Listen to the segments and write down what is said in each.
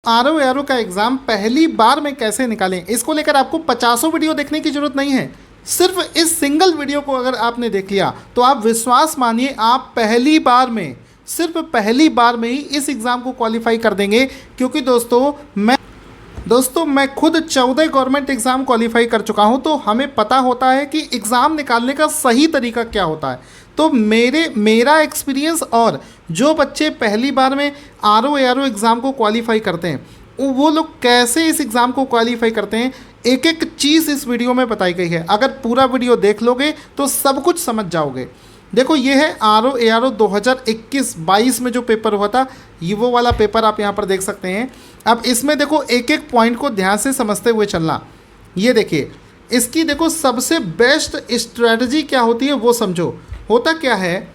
RO का exam पहली बार में कैसे निकालें, इसको लेकर आपको 50 वीडियो देखने की ज़रूरत नहीं है। सिर्फ इस सिंगल वीडियो को अगर आपने देख लिया तो आप विश्वास मानिए आप पहली बार में, सिर्फ पहली बार में ही इस एग्ज़ाम को क्वालिफाई कर देंगे। क्योंकि दोस्तों मैं खुद 14 गवर्नमेंट एग्ज़ाम क्वालिफाई कर चुका हूं, तो हमें पता होता है कि एग्ज़ाम निकालने का सही तरीका क्या होता है। तो मेरा एक्सपीरियंस और जो बच्चे पहली बार में आरओ एग्ज़ाम को क्वालिफाई करते हैं वो लोग कैसे इस एग्ज़ाम को क्वालिफाई करते हैं, एक एक चीज़ इस वीडियो में बताई गई है। अगर पूरा वीडियो देख लोगे तो सब कुछ समझ जाओगे। देखो ये है आरओ 2021-22 में जो पेपर हुआ था, ये वो वाला पेपर आप यहाँ पर देख सकते हैं। अब इसमें देखो एक एक पॉइंट को ध्यान से समझते हुए चलना। ये देखिए इसकी देखो सबसे बेस्ट स्ट्रेटजी क्या होती है वो समझो। होता क्या है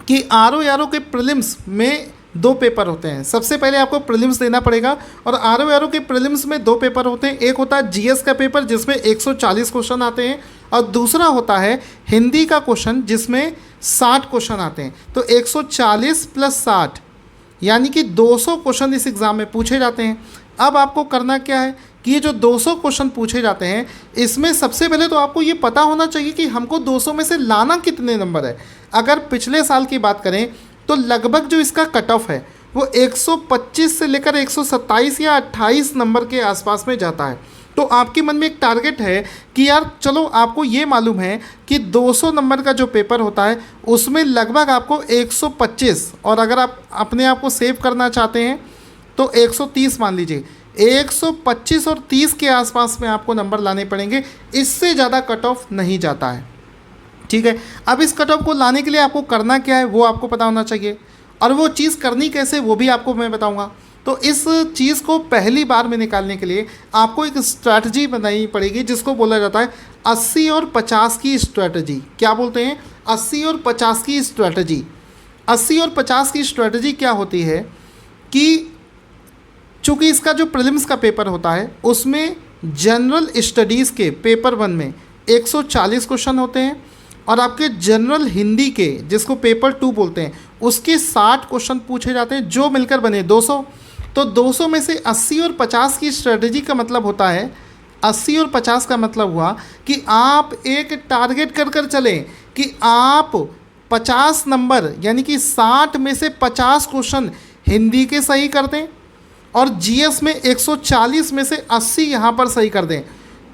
कि आरओ के प्रीलिम्स में 2 पेपर होते हैं। सबसे पहले आपको प्रीलिम्स देना पड़ेगा और आरओ के प्रीलिम्स में 2 पेपर होते हैं। एक होता है जीएस का पेपर जिसमें 140 क्वेश्चन आते हैं और दूसरा होता है हिंदी का क्वेश्चन जिसमें 60 क्वेश्चन आते हैं। तो 140 + 60 यानी कि 200 क्वेश्चन इस एग्ज़ाम में पूछे जाते हैं। अब आपको करना क्या है कि ये जो 200 क्वेश्चन पूछे जाते हैं इसमें सबसे पहले तो आपको ये पता होना चाहिए कि हमको 200 में से लाना कितने नंबर है। अगर पिछले साल की बात करें तो लगभग जो इसका कट ऑफ है वो 125 से लेकर 127 या 28 नंबर के आसपास में जाता है। तो आपके मन में एक टारगेट है कि यार चलो आपको ये मालूम है कि 200 नंबर का जो पेपर होता है उसमें लगभग आपको 125, और अगर आप अपने आप को सेव करना चाहते हैं तो 130 मान लीजिए, 125 और 30 के आसपास में आपको नंबर लाने पड़ेंगे। इससे ज़्यादा कट ऑफ नहीं जाता है, ठीक है। अब इस कट ऑफ को लाने के लिए आपको करना क्या है वो आपको पता होना चाहिए, और वो चीज़ करनी कैसे वो भी आपको मैं बताऊंगा। तो इस चीज़ को पहली बार में निकालने के लिए आपको एक स्ट्रैटेजी बनानी पड़ेगी जिसको बोला जाता है 80 और 50 की स्ट्रैटेजी। क्या बोलते हैं? 80 और 50 की स्ट्रैटेजी। 80 और 50 की स्ट्रैटेजी क्या होती है कि चूँकि इसका जो प्रीलिम्स का पेपर होता है उसमें जनरल स्टडीज़ के पेपर 1 में 140 क्वेश्चन होते हैं और आपके जनरल हिंदी के जिसको पेपर 2 बोलते हैं उसके 60 क्वेश्चन पूछे जाते हैं, जो मिलकर बने 200। तो 200 में से 80 और 50 की स्ट्रेटजी का मतलब होता है, 80 और 50 का मतलब हुआ कि आप एक टारगेट कर चलें कि आप 50 नंबर यानी कि 60 में से 50 क्वेश्चन हिंदी के सही कर दें और जीएस में 140 में से 80 यहाँ पर सही कर दें।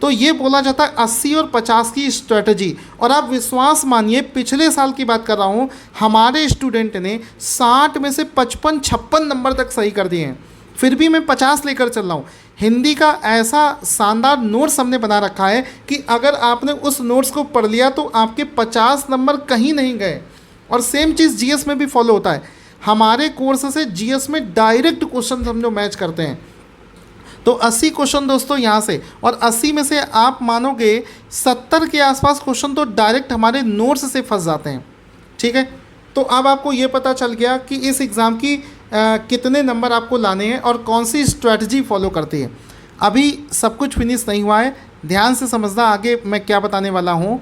तो ये बोला जाता है 80 और 50 की स्ट्रेटजी। और आप विश्वास मानिए पिछले साल की बात कर रहा हूँ, हमारे स्टूडेंट ने 60 में से 55-56 नंबर तक सही कर दिए हैं, फिर भी मैं 50 लेकर चल रहा हूँ। हिंदी का ऐसा शानदार नोट्स हमने बना रखा है कि अगर आपने उस नोट्स को पढ़ लिया तो आपके 50 नंबर कहीं नहीं गए। और सेम चीज़ जीएस में भी फॉलो होता है। हमारे कोर्स से जीएस में डायरेक्ट क्वेश्चन हम जो मैच करते हैं। तो 80 क्वेश्चन दोस्तों यहाँ से, और 80 में से आप मानोगे 70 के आसपास क्वेश्चन तो डायरेक्ट हमारे नोट्स से फंस जाते हैं, ठीक है। तो अब आपको ये पता चल गया कि इस एग्ज़ाम की कितने नंबर आपको लाने हैं और कौन सी स्ट्रैटेजी फॉलो करती है। अभी सब कुछ फिनिश नहीं हुआ है, ध्यान से समझना आगे मैं क्या बताने वाला हूँ।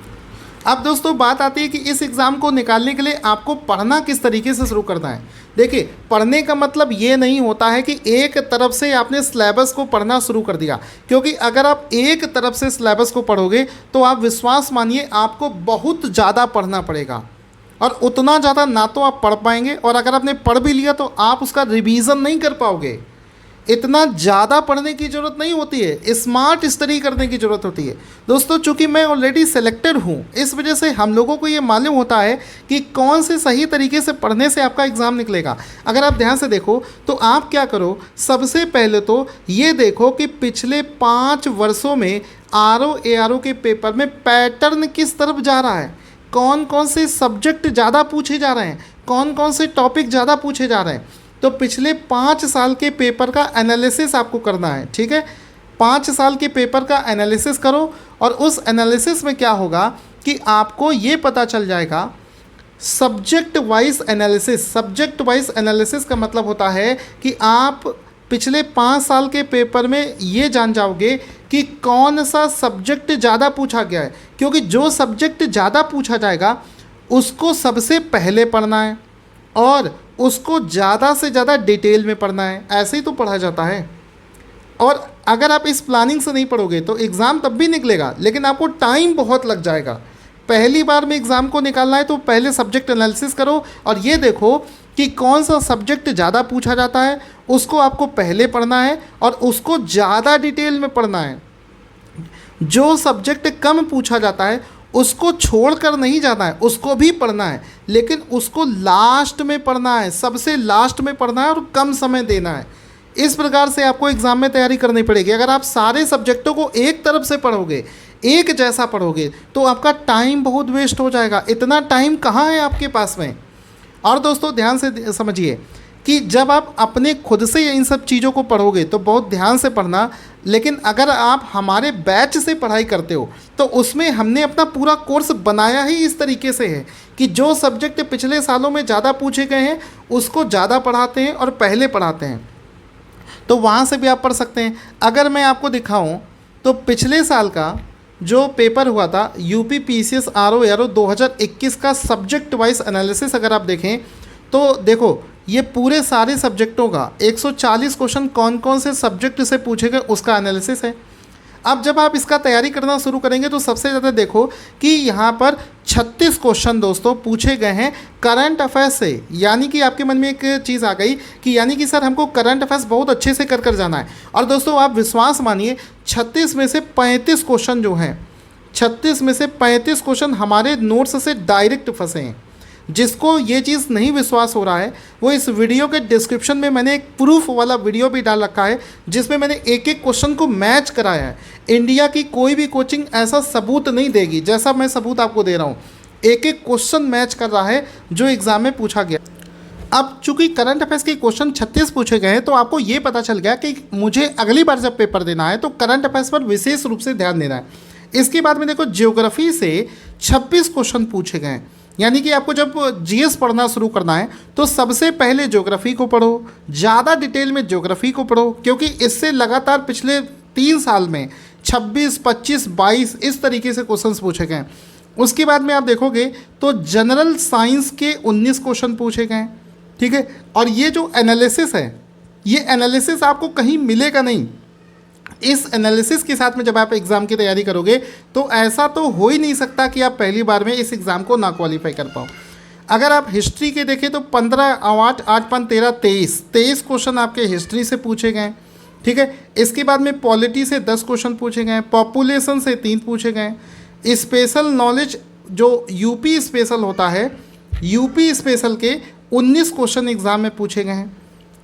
अब दोस्तों बात आती है कि इस एग्ज़ाम को निकालने के लिए आपको पढ़ना किस तरीके से शुरू करना है। देखिए पढ़ने का मतलब ये नहीं होता है कि एक तरफ से आपने सिलेबस को पढ़ना शुरू कर दिया, क्योंकि अगर आप एक तरफ से सिलेबस को पढ़ोगे तो आप विश्वास मानिए आपको बहुत ज़्यादा पढ़ना पड़ेगा, और उतना ज़्यादा ना तो आप पढ़ पाएंगे, और अगर आपने पढ़ भी लिया तो आप उसका रिवीजन नहीं कर पाओगे। इतना ज़्यादा पढ़ने की ज़रूरत नहीं होती है, स्मार्ट स्टडी करने की ज़रूरत होती है। दोस्तों चूँकि मैं ऑलरेडी सेलेक्टेड हूँ इस वजह से हम लोगों को ये मालूम होता है कि कौन से सही तरीके से पढ़ने से आपका एग्ज़ाम निकलेगा। अगर आप ध्यान से देखो तो आप क्या करो, सबसे पहले तो ये देखो कि पिछले 5 वर्षों में आरओ के पेपर में पैटर्न किस तरफ जा रहा है, कौन कौन से सब्जेक्ट ज़्यादा पूछे जा रहे हैं, कौन कौन से टॉपिक ज़्यादा पूछे जा रहे हैं। तो पिछले 5 साल के पेपर का एनालिसिस आपको करना है, ठीक है। 5 साल के पेपर का एनालिसिस करो, और उस एनालिसिस में क्या होगा कि आपको ये पता चल जाएगा subject wise analysis. Subject wise analysis का मतलब होता है कि आप पिछले 5 साल के पेपर में ये जान जाओगे कि कौन सा सब्जेक्ट ज़्यादा पूछा गया है, क्योंकि जो सब्जेक्ट ज़्यादा पूछा जाएगा उसको सबसे पहले पढ़ना है और उसको ज़्यादा से ज़्यादा डिटेल में पढ़ना है। ऐसे ही तो पढ़ा जाता है। और अगर आप इस प्लानिंग से नहीं पढ़ोगे तो एग्ज़ाम तब भी निकलेगा, लेकिन आपको टाइम बहुत लग जाएगा। पहली बार में एग्ज़ाम को निकालना है तो पहले सब्जेक्ट एनालिसिस करो और ये देखो कि कौन सा सब्जेक्ट ज़्यादा पूछा जाता है, उसको आपको पहले पढ़ना है और उसको ज़्यादा डिटेल में पढ़ना है। जो सब्जेक्ट कम पूछा जाता है उसको छोड़कर नहीं जाना है, उसको भी पढ़ना है, लेकिन उसको लास्ट में पढ़ना है, सबसे लास्ट में पढ़ना है और कम समय देना है। इस प्रकार से आपको एग्ज़ाम में तैयारी करनी पड़ेगी। अगर आप सारे सब्जेक्टों को एक तरफ से पढ़ोगे, एक जैसा पढ़ोगे, तो आपका टाइम बहुत वेस्ट हो जाएगा। इतना टाइम कहाँ है आपके पास में। और दोस्तों ध्यान से समझिए कि जब आप अपने खुद से इन सब चीज़ों को पढ़ोगे तो बहुत ध्यान से पढ़ना, लेकिन अगर आप हमारे बैच से पढ़ाई करते हो तो उसमें हमने अपना पूरा कोर्स बनाया ही इस तरीके से है कि जो सब्जेक्ट पिछले सालों में ज़्यादा पूछे गए हैं उसको ज़्यादा पढ़ाते हैं और पहले पढ़ाते हैं। तो वहाँ से भी आप पढ़ सकते हैं। अगर मैं आपको दिखाऊं तो पिछले साल का जो पेपर हुआ था यूपी पीसीएस आरओ एआरओ 2021 का सब्जेक्ट वाइज एनालिसिस अगर आप देखें तो देखो ये पूरे सारे सब्जेक्टों का 140 क्वेश्चन कौन कौन से सब्जेक्ट से पूछे गए उसका एनालिसिस है। अब जब आप इसका तैयारी करना शुरू करेंगे तो सबसे ज़्यादा देखो कि यहाँ पर 36 क्वेश्चन दोस्तों पूछे गए हैं करंट अफेयर्स से। यानी कि आपके मन में एक चीज़ आ गई कि यानी कि सर हमको करंट अफेयर्स बहुत अच्छे से कर जाना है। और दोस्तों आप विश्वास मानिए 36 में से 35 क्वेश्चन जो हैं, 36 में से 35 क्वेश्चन हमारे नोट्स से डायरेक्ट फंसे हैं। जिसको ये चीज़ नहीं विश्वास हो रहा है वो इस वीडियो के डिस्क्रिप्शन में मैंने एक प्रूफ वाला वीडियो भी डाल रखा है जिसमें मैंने एक एक क्वेश्चन को मैच कराया है। इंडिया की कोई भी कोचिंग ऐसा सबूत नहीं देगी जैसा मैं सबूत आपको दे रहा हूँ। एक एक क्वेश्चन मैच कर रहा है जो एग्ज़ाम में पूछा गया। अब चूंकि करंट अफेयर्स के क्वेश्चन 36 पूछे गए हैं तो आपको ये पता चल गया कि मुझे अगली बार जब पेपर देना है तो करंट अफेयर्स पर विशेष रूप से ध्यान देना है। इसके बाद में देखो ज्योग्राफी से 26 क्वेश्चन पूछे गए हैं। यानी कि आपको जब जीएस पढ़ना शुरू करना है तो सबसे पहले ज्योग्राफी को पढ़ो, ज़्यादा डिटेल में ज्योग्राफी को पढ़ो, क्योंकि इससे लगातार पिछले 3 साल में 26, 25, 22 इस तरीके से क्वेश्चंस पूछे गए। उसके बाद में आप देखोगे तो जनरल साइंस के 19 क्वेश्चन पूछे गए। ठीक है, और ये जो एनालिसिस है ये एनालिसिस आपको कहीं मिलेगा नहीं। इस एनालिसिस के साथ में जब आप एग्ज़ाम की तैयारी करोगे तो ऐसा तो हो ही नहीं सकता कि आप पहली बार में इस एग्ज़ाम को ना क्वालिफाई कर पाओ। अगर आप हिस्ट्री के देखें तो 15, 8, 8, 5, 13, 23 क्वेश्चन आपके हिस्ट्री से पूछे गए। ठीक है, इसके बाद में पॉलिटी से 10 क्वेश्चन पूछे गए, पॉपुलेशन से 3 पूछे गए। स्पेशल नॉलेज जो यूपी स्पेशल होता है, यूपी स्पेशल के 19 क्वेश्चन एग्ज़ाम में पूछे गए हैं।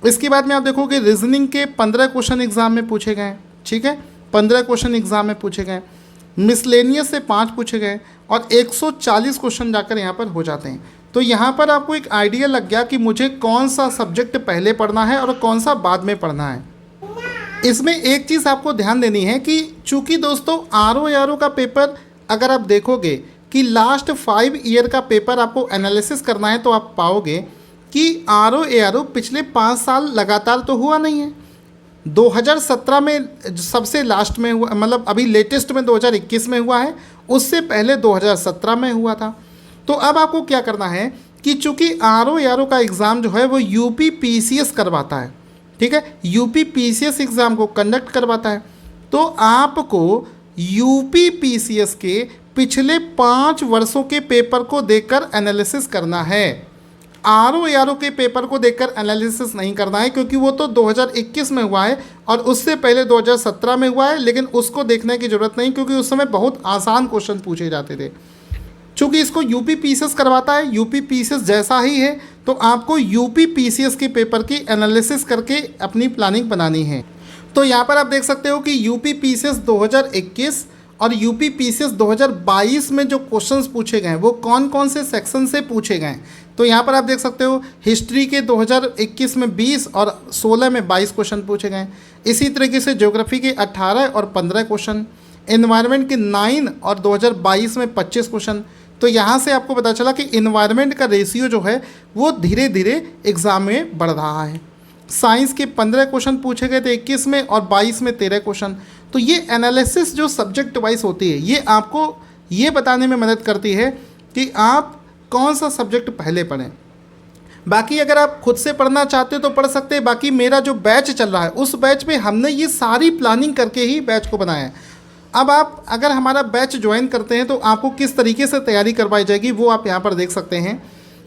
इसके बाद में आप देखोगे रीजनिंग के 15 क्वेश्चन एग्ज़ाम में पूछे गए। ठीक है, 15 क्वेश्चन एग्जाम में पूछे गए। मिसलेनियस से 5 पूछे गए और 140 क्वेश्चन जाकर यहाँ पर हो जाते हैं। तो यहाँ पर आपको एक आइडिया लग गया कि मुझे कौन सा सब्जेक्ट पहले पढ़ना है और कौन सा बाद में पढ़ना है। इसमें एक चीज़ आपको ध्यान देनी है कि चूँकि दोस्तों आरओ का पेपर अगर आप देखोगे कि लास्ट 5 ईयर का पेपर आपको एनालिसिस करना है तो आप पाओगे कि आरओ पिछले 5 साल लगातार तो हुआ नहीं है। 2017 में सबसे लास्ट में हुआ, मतलब अभी लेटेस्ट में 2021 में हुआ है, उससे पहले 2017 में हुआ था। तो अब आपको क्या करना है कि चूंकि आरओ का एग्ज़ाम जो है वो यूपी पीसीएस करवाता है। ठीक है, यूपी पीसीएस एग्ज़ाम को कंडक्ट करवाता है, तो आपको यूपी पीसीएस के पिछले 5 वर्षों के पेपर को देखकर एनालिसिस करना है। आरओ के पेपर को देखकर एनालिसिस नहीं करना है, क्योंकि वो तो 2021 में हुआ है और उससे पहले 2017 में हुआ है, लेकिन उसको देखने की ज़रूरत नहीं क्योंकि उस समय बहुत आसान क्वेश्चन पूछे जाते थे। चूँकि इसको यूपी पीसीएस करवाता है, यूपी पीसीएस जैसा ही है, तो आपको यूपी पीसीएस के पेपर की एनालिसिस करके अपनी प्लानिंग बनानी है। तो यहाँ पर आप देख सकते हो कि यूपी पीसीएस 2021 और यूपी पीसीएस 2022 में जो क्वेश्चंस पूछे गए वो कौन कौन से सेक्शन से पूछे गए। तो यहाँ पर आप देख सकते हो हिस्ट्री के 2021 में 20 और 16 में 22 क्वेश्चन पूछे गए। इसी तरीके से ज्योग्राफी के 18 और 15 क्वेश्चन, एनवायरनमेंट के 9 और 2022 में 25 क्वेश्चन। तो यहाँ से आपको पता चला कि एनवायरनमेंट का रेशियो जो है वो धीरे धीरे एग्ज़ाम में बढ़ रहा है। साइंस के 15 क्वेश्चन पूछे गए थे 21 में और 22 में 13 क्वेश्चन। तो ये एनालिसिस जो सब्जेक्ट वाइज होती है ये आपको ये बताने में मदद करती है कि आप कौन सा सब्जेक्ट पहले पढ़ें। बाकी अगर आप खुद से पढ़ना चाहते हो तो पढ़ सकते हैं। बाकी मेरा जो बैच चल रहा है उस बैच में हमने ये सारी प्लानिंग करके ही बैच को बनाया है। अब आप अगर हमारा बैच ज्वाइन करते हैं तो आपको किस तरीके से तैयारी करवाई जाएगी वो आप यहाँ पर देख सकते हैं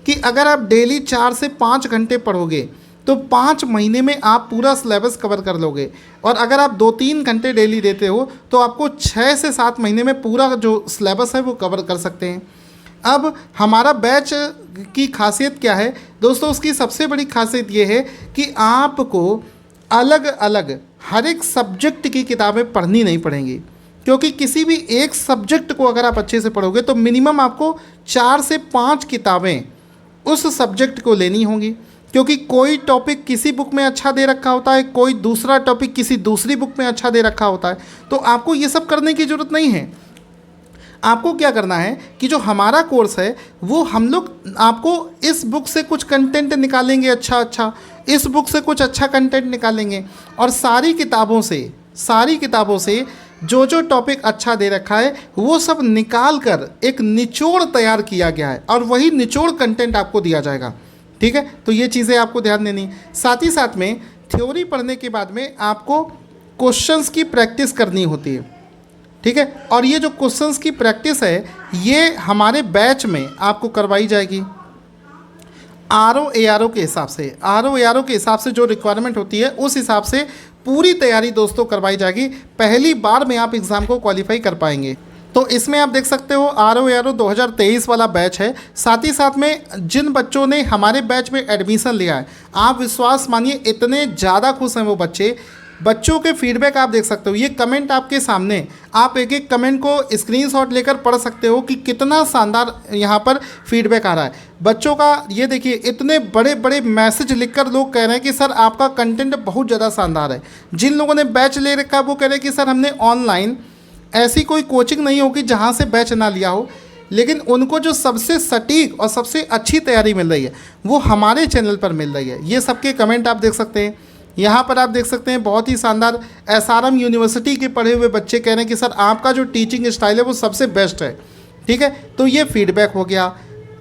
कि अगर आप डेली 4 से 5 घंटे पढ़ोगे तो 5 महीने में आप पूरा सिलेबस कवर कर लोगे। और अगर आप 2-3 घंटे डेली देते हो तो आपको 6 से 7 महीने में पूरा जो सिलेबस है वो कवर कर सकते हैं। अब हमारा बैच की खासियत क्या है दोस्तों? उसकी सबसे बड़ी खासियत ये है कि आपको अलग अलग हर एक सब्जेक्ट की किताबें पढ़नी नहीं पड़ेंगी, क्योंकि किसी भी एक सब्जेक्ट को अगर आप अच्छे से पढ़ोगे तो मिनिमम आपको 4 से 5 किताबें उस सब्जेक्ट को लेनी होंगी, क्योंकि कोई टॉपिक किसी बुक में अच्छा दे रखा होता है, कोई दूसरा टॉपिक किसी दूसरी बुक में अच्छा दे रखा होता है। तो आपको ये सब करने की ज़रूरत नहीं है। आपको क्या करना है कि जो हमारा कोर्स है वो हम लोग आपको इस बुक से कुछ कंटेंट निकालेंगे, अच्छा इस बुक से कुछ अच्छा कंटेंट निकालेंगे, और सारी किताबों से जो जो टॉपिक अच्छा दे रखा है वो सब निकाल कर एक निचोड़ तैयार किया गया है और वही निचोड़ कंटेंट आपको दिया जाएगा। ठीक है, तो ये चीज़ें आपको ध्यान देनी। साथ ही साथ में थ्योरी पढ़ने के बाद में आपको क्वेश्चंस की प्रैक्टिस करनी होती है। ठीक है, और ये जो क्वेश्चंस की प्रैक्टिस है ये हमारे बैच में आपको करवाई जाएगी RO ARO के हिसाब से जो रिक्वायरमेंट होती है उस हिसाब से पूरी तैयारी दोस्तों करवाई जाएगी। पहली बार में आप एग्ज़ाम को क्वालिफाई कर पाएंगे। तो इसमें आप देख सकते हो RO ARO 2023 वाला बैच है। साथ ही साथ में जिन बच्चों ने हमारे बैच में एडमिशन लिया है, आप विश्वास मानिए इतने ज़्यादा खुश हैं वो बच्चों के फीडबैक आप देख सकते हो। ये कमेंट आपके सामने, आप एक एक कमेंट को स्क्रीनशॉट लेकर पढ़ सकते हो कि कितना शानदार यहाँ पर फीडबैक आ रहा है बच्चों का। ये देखिए इतने बड़े बड़े मैसेज लिखकर लोग कह रहे हैं कि सर आपका कंटेंट बहुत ज़्यादा शानदार है। जिन लोगों ने बैच ले रखा है वो कह रहे हैं कि सर हमने ऑनलाइन ऐसी कोई कोचिंग नहीं होगी जहाँ से बैच ना लिया हो, लेकिन उनको जो सबसे सटीक और सबसे अच्छी तैयारी मिल रही है वो हमारे चैनल पर मिल रही है। ये सबके कमेंट आप देख सकते हैं। यहाँ पर आप देख सकते हैं बहुत ही शानदार SRM यूनिवर्सिटी के पढ़े हुए बच्चे कह रहे हैं कि सर आपका जो टीचिंग स्टाइल है वो सबसे बेस्ट है। ठीक है, तो ये फीडबैक हो गया।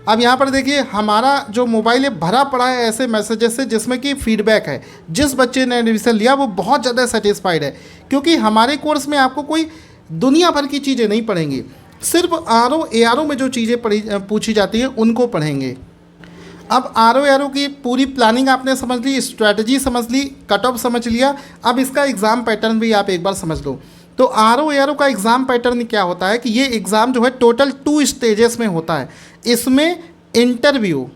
अब यहाँ पर देखिए हमारा जो मोबाइल है भरा पड़ा है ऐसे मैसेजेस से जिसमें कि फीडबैक है। जिस बच्चे ने एडमिशन लिया वो बहुत ज़्यादा सेटिस्फाइड है, क्योंकि हमारे कोर्स में आपको कोई दुनिया भर की चीज़ें नहीं पढ़ेंगी, सिर्फ RO ARO में जो चीज़ें पूछी जाती हैं उनको पढ़ेंगे। अब RO ARO की पूरी प्लानिंग आपने समझ ली, स्ट्रैटेजी समझ ली, कट ऑफ समझ लिया। अब इसका एग्ज़ाम पैटर्न भी आप एक बार समझ लो। तो RO ARO का एग्ज़ाम पैटर्न क्या होता है कि ये एग्ज़ाम जो है टोटल 2 स्टेजेस में होता है। इसमें इंटरव्यू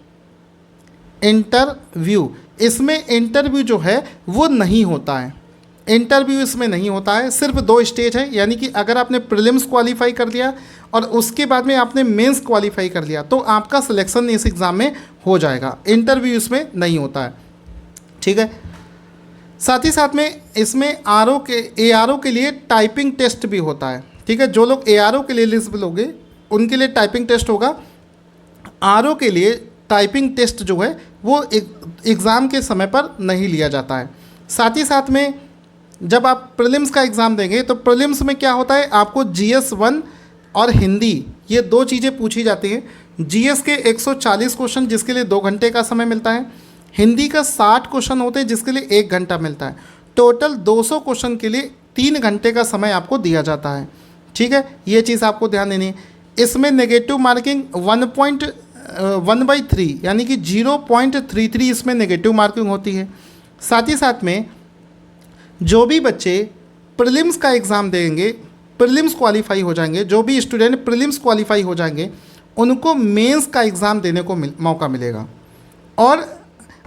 इसमें इंटरव्यू जो है वो नहीं होता है। इंटरव्यू इसमें नहीं होता है, सिर्फ 2 स्टेज है। यानी कि अगर आपने प्रीलिम्स क्वालिफाई कर लिया और उसके बाद में आपने मेंस क्वालिफाई कर लिया तो आपका सिलेक्शन इस एग्ज़ाम में हो जाएगा। इंटरव्यू इसमें नहीं होता है। ठीक है, साथ ही साथ में इसमें ARO के लिए टाइपिंग टेस्ट भी होता है। ठीक है, जो लोग ARO के लिए एलिजिबल होंगे उनके लिए टाइपिंग टेस्ट होगा। RO के लिए टाइपिंग टेस्ट जो है वो एग्ज़ाम के समय पर नहीं लिया जाता है। साथ ही साथ में जब आप प्रीलिम्स का एग्ज़ाम देंगे तो प्रीलिम्स में क्या होता है, आपको GS 1 और हिंदी ये 2 चीज़ें पूछी जाती हैं। GS के 140 क्वेश्चन जिसके लिए 2 घंटे का समय मिलता है, हिंदी का 60 क्वेश्चन होते हैं जिसके लिए 1 घंटा मिलता है। टोटल 200 क्वेश्चन के लिए 3 घंटे का समय आपको दिया जाता है। ठीक है, ये चीज़ आपको ध्यान देनी है। इसमें नेगेटिव मार्किंग 1/3 यानी कि 0.33 इसमें नेगेटिव मार्किंग होती है। साथ ही साथ में जो भी बच्चे प्रीलिम्स का एग्ज़ाम देंगे, प्रीलिम्स क्वालिफाई हो जाएंगे, जो भी स्टूडेंट प्रीलिम्स क्वालिफाई हो जाएंगे उनको मेंस का एग्ज़ाम देने को मौका मिलेगा। और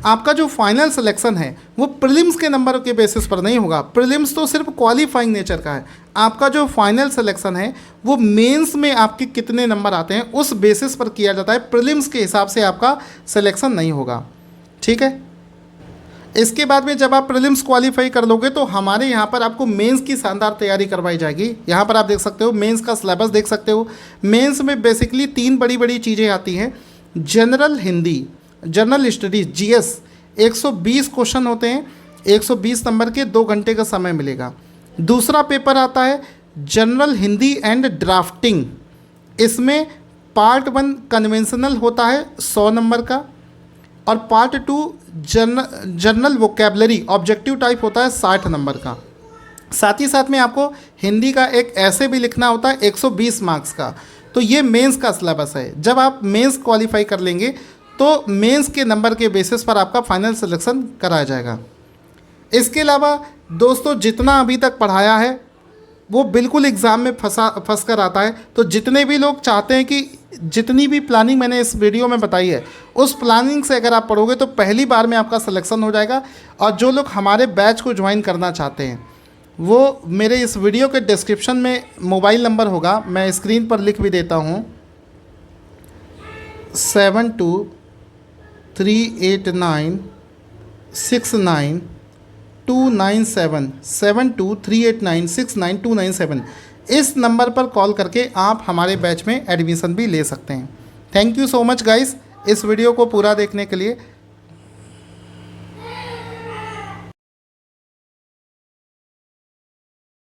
आपका जो फाइनल सिलेक्शन है वो प्रीलिम्स के नंबर के बेसिस पर नहीं होगा। प्रीलिम्स तो सिर्फ क्वालिफाइंग नेचर का है। आपका जो फाइनल सिलेक्शन है वो मेंस में आपके कितने नंबर आते हैं उस बेसिस पर किया जाता है। प्रीलिम्स के हिसाब से आपका सिलेक्शन नहीं होगा। ठीक है, इसके बाद में जब आप प्रीलिम्स क्वालिफाई कर लोगे तो हमारे यहाँ पर आपको मेंस की शानदार तैयारी करवाई जाएगी। यहाँ पर आप देख सकते हो मेंस का सिलेबस देख सकते हो। मेंस में बेसिकली 3 बड़ी बड़ी चीज़ें आती हैं। General Hindi, general studies GS 120 question होते हैं, 120 नंबर के 2 घंटे का समय मिलेगा। दूसरा पेपर आता है जनरल हिंदी एंड ड्राफ्टिंग। इसमें पार्ट 1 कन्वेंशनल होता है 100 नंबर का, और part 2 general vocabulary objective type होता है 60 नंबर का। साथ ही साथ में आपको हिंदी का एक ऐसे भी लिखना होता है 120 मार्क्स का। तो ये मेंस का सिलेबस है। जब आप मेंस क्वालिफाई कर लेंगे तो मेंस के नंबर के बेसिस पर आपका फाइनल सिलेक्शन कराया जाएगा। इसके अलावा दोस्तों जितना अभी तक पढ़ाया है वो बिल्कुल एग्ज़ाम में फंस कर आता है। तो जितने भी लोग चाहते हैं कि जितनी भी प्लानिंग मैंने इस वीडियो में बताई है उस प्लानिंग से अगर आप पढ़ोगे तो पहली बार में आपका सिलेक्शन हो जाएगा। और जो लोग हमारे बैच को ज्वाइन करना चाहते हैं वो मेरे इस वीडियो के डिस्क्रिप्शन में मोबाइल नंबर होगा, मैं स्क्रीन पर लिख भी देता हूँ 7238969297 7238969297 इस नंबर पर कॉल करके आप हमारे बैच में एडमिशन भी ले सकते हैं। Thank you so much guys इस वीडियो को पूरा देखने के लिए।